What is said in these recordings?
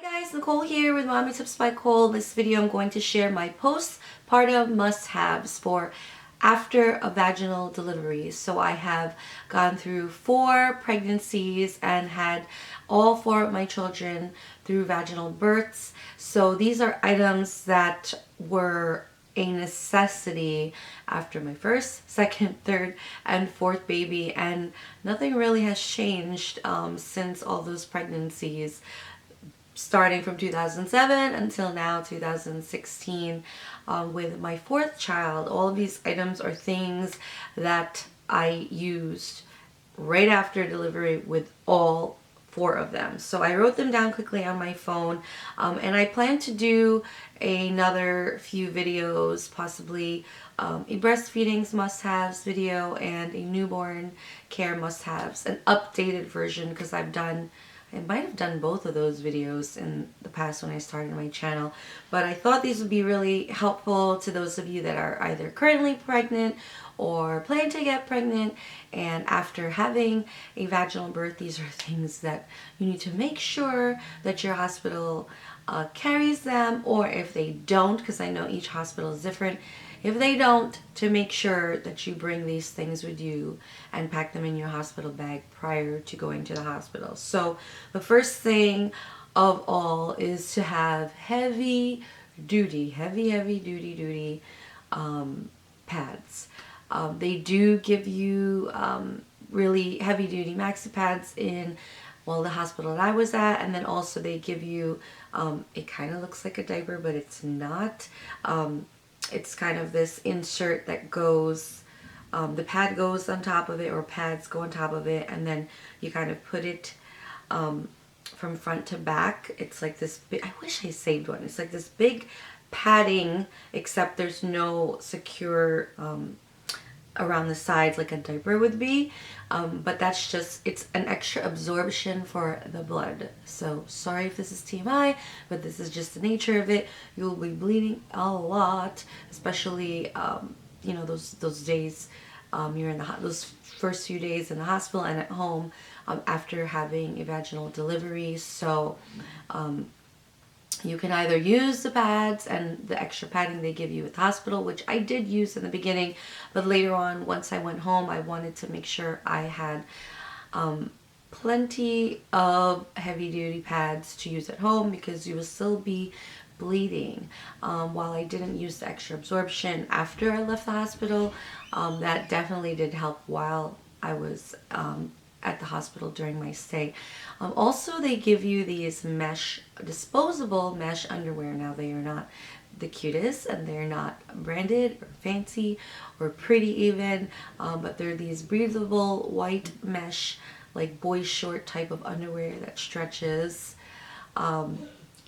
Guys, Nicole here with Mommy Tips by Cole. This video I'm going to share my postpartum must-haves for after a vaginal delivery. So I have gone through 4 pregnancies and had all 4 of my children through vaginal births. So these are items that were a necessity after my first, second, third, and fourth baby, and nothing really has changed since all those pregnancies, starting from 2007 until now 2016 with my 4th child. All of these items are things that I used right after delivery with all 4 of them. So I wrote them down quickly on my phone, and I plan to do another few videos, possibly a breastfeeding must-haves video and a newborn care must-haves, an updated version, because I might have done both of those videos in the past when I started my channel, but I thought these would be really helpful to those of you that are either currently pregnant or plan to get pregnant, and after having a vaginal birth, these are things that you need to make sure that your hospital carries them, or if they don't, because I know each hospital is different, if they don't, to make sure that you bring these things with you and pack them in your hospital bag prior to going to the hospital. So the first thing of all is to have heavy duty pads. They do give you really heavy duty MAXI pads in, well, the hospital that I was at, and then also they give you, it kind of looks like a diaper, but it's not. It's kind of this insert that goes, the pad goes on top of it, or pads go on top of it, and then you kind of put it from front to back. It's like this big, I wish I saved one. It's like this big padding, except there's no secure around the sides like a diaper would be, but that's just, it's an extra absorption for the blood. So sorry if this is TMI, but this is just the nature of it. You'll be bleeding a lot, especially you know, those days you're in those first few days in the hospital and at home after having a vaginal delivery. So you can either use the pads and the extra padding they give you at the hospital, which I did use in the beginning, but later on, once I went home, I wanted to make sure I had plenty of heavy-duty pads to use at home, because you will still be bleeding. While I didn't use the extra absorption after I left the hospital, that definitely did help while I was at the hospital during my stay. Also, they give you these disposable mesh underwear. Now, they are not the cutest, and they're not branded or fancy or pretty even, but they're these breathable white mesh, like boy short type of underwear that stretches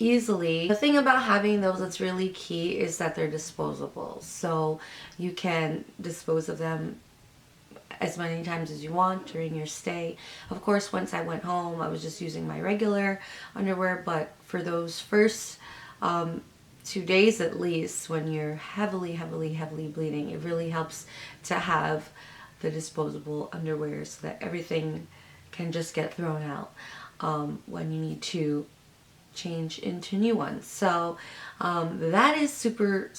easily. The thing about having those that's really key is that they're disposable, so you can dispose of them as many times as you want during your stay. Of course, once I went home, I was just using my regular underwear, but for those first 2 days at least, when you're heavily bleeding, it really helps to have the disposable underwear so that everything can just get thrown out when you need to change into new ones. So that is super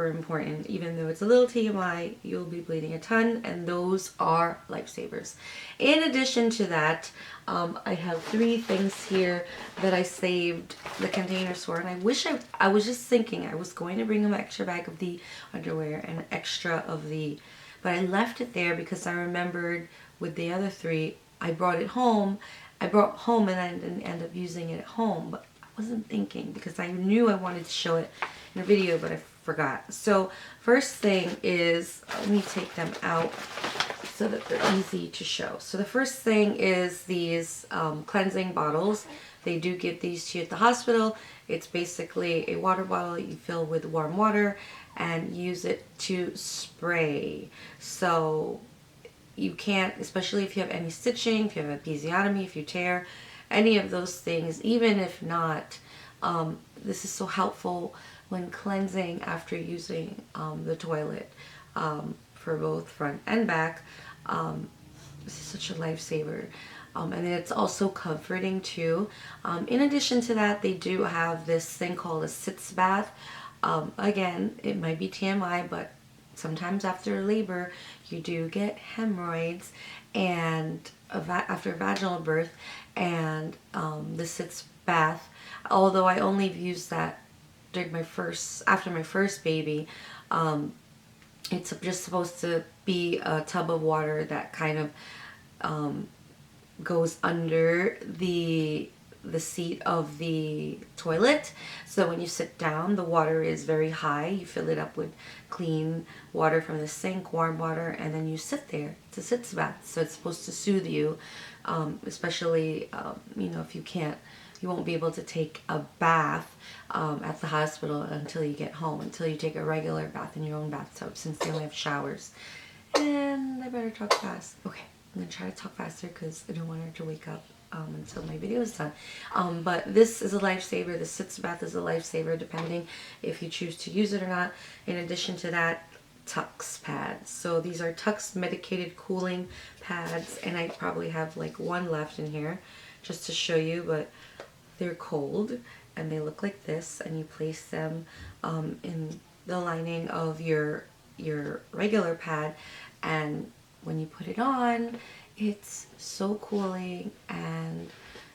important. Even though it's a little TMI, you'll be bleeding a ton, and those are lifesavers. In addition to that, I have 3 things here that I saved the containers for, and I wish I was just thinking I was going to bring an extra bag of the underwear and extra of the, but I left it there because I remembered with the other 3 I brought it home. I brought home and I didn't end up using it at home, but I wasn't thinking, because I knew I wanted to show it in a video, but I forgot. So first thing is, let me take them out so that they're easy to show. So the first thing is these cleansing bottles. They do give these to you at the hospital. It's basically a water bottle you fill with warm water and use it to spray. So you can't, especially if you have any stitching, if you have episiotomy, if you tear, any of those things, even if not, this is so helpful when cleansing after using the toilet for both front and back. This is such a lifesaver. And it's also comforting too. In addition to that, they do have this thing called a sitz bath. Again, it might be TMI, but sometimes after labor you do get hemorrhoids and after vaginal birth, and the sitz bath, although I only used that during after my first baby, it's just supposed to be a tub of water that kind of goes under the seat of the toilet. So when you sit down, the water is very high. You fill it up with clean water from the sink, warm water, and then you sit there. It's a sitz bath. So it's supposed to soothe you, especially, if you won't be able to take a bath at the hospital until you get home, until you take a regular bath in your own bathtub, since they only have showers. And I better talk fast. Okay, I'm gonna try to talk faster because I don't want her to wake up until my video is done. But this is a lifesaver. The sitz bath is a lifesaver, depending if you choose to use it or not. In addition to that, Tux pads. So these are Tux medicated cooling pads, and I probably have like one left in here just to show you, but they're cold and they look like this, and you place them in the lining of your regular pad, and when you put it on, it's so cooling and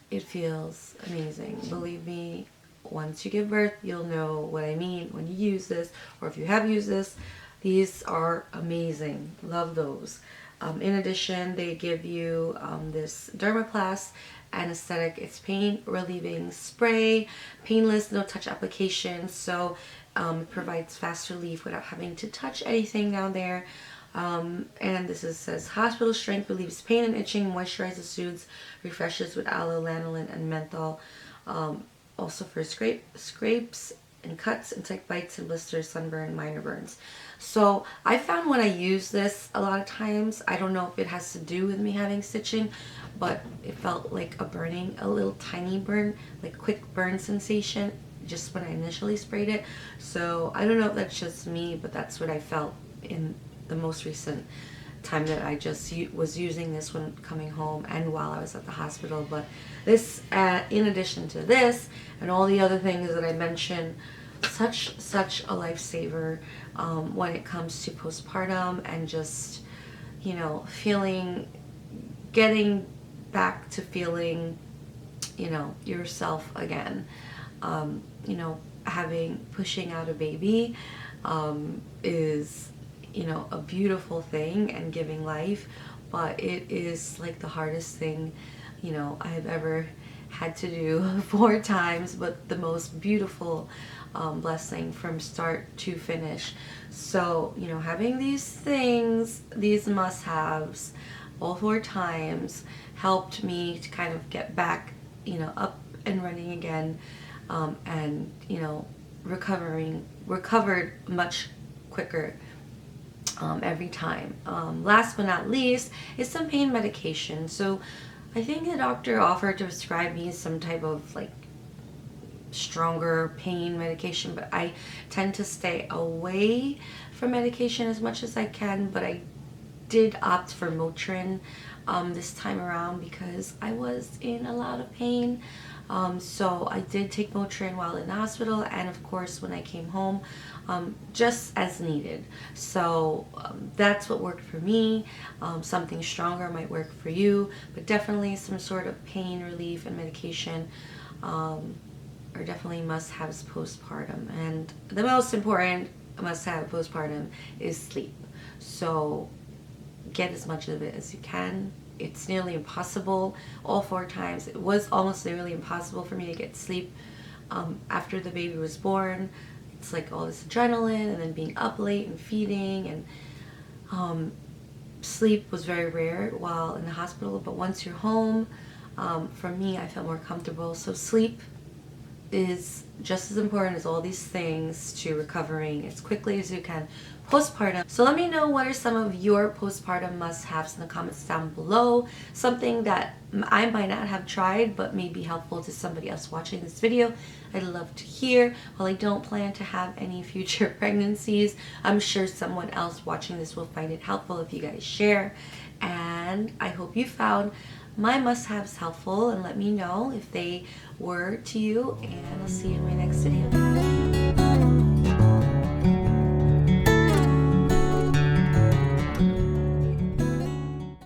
it feels amazing. Believe me, once you give birth, you'll know what I mean when you use this, or if you have used this. These are amazing. Love those. In addition, they give you this DERMOPLAST anesthetic. It's pain relieving spray, painless, no touch application. So it provides fast relief without having to touch anything down there. And this says hospital strength, relieves pain and itching, moisturizes, soothes, refreshes with aloe, lanolin, and menthol. Also for scrapes and cuts, insect bites and blisters, sunburn, minor burns. So I found when I use this a lot of times, I don't know if it has to do with me having stitching, but it felt like a little tiny burn, like quick burn sensation just when I initially sprayed it. So I don't know if that's just me, but that's what I felt in the most recent time that I just was using this when coming home and while I was at the hospital. But this, in addition to this and all the other things that I mentioned, such a lifesaver when it comes to postpartum and just, getting back to feeling, yourself again. Pushing out a baby is, a beautiful thing, and giving life, but it is like the hardest thing, I've ever had to do 4 times, but the most beautiful blessing from start to finish. So, having these things, these must-haves, all 4 times helped me to kind of get back, up and running again, and, recovered much quicker every time. Last but not least is some pain medication. So I think the doctor offered to prescribe me some type of like stronger pain medication, but I tend to stay away from medication as much as I can. But I did opt for Motrin this time around because I was in a lot of pain. So I did take Motrin while in the hospital, and of course when I came home, just as needed. So that's what worked for me. Something stronger might work for you, but definitely some sort of pain relief and medication are definitely must-haves postpartum. And the most important must-have postpartum is sleep. So get as much of it as you can. It's nearly impossible. All 4 times it was almost nearly impossible for me to get sleep after the baby was born. It's like all this adrenaline and then being up late and feeding, and sleep was very rare while in the hospital. But once you're home, for me, I felt more comfortable. So sleep is just as important as all these things to recovering as quickly as you can postpartum. So let me know what are some of your postpartum must-haves in the comments down below. Something that I might not have tried but may be helpful to somebody else watching this video. I'd love to hear. While I don't plan to have any future pregnancies, I'm sure someone else watching this will find it helpful if you guys share. And I hope you found my must-haves helpful and let me know if they were to you, and I'll see you in my next video.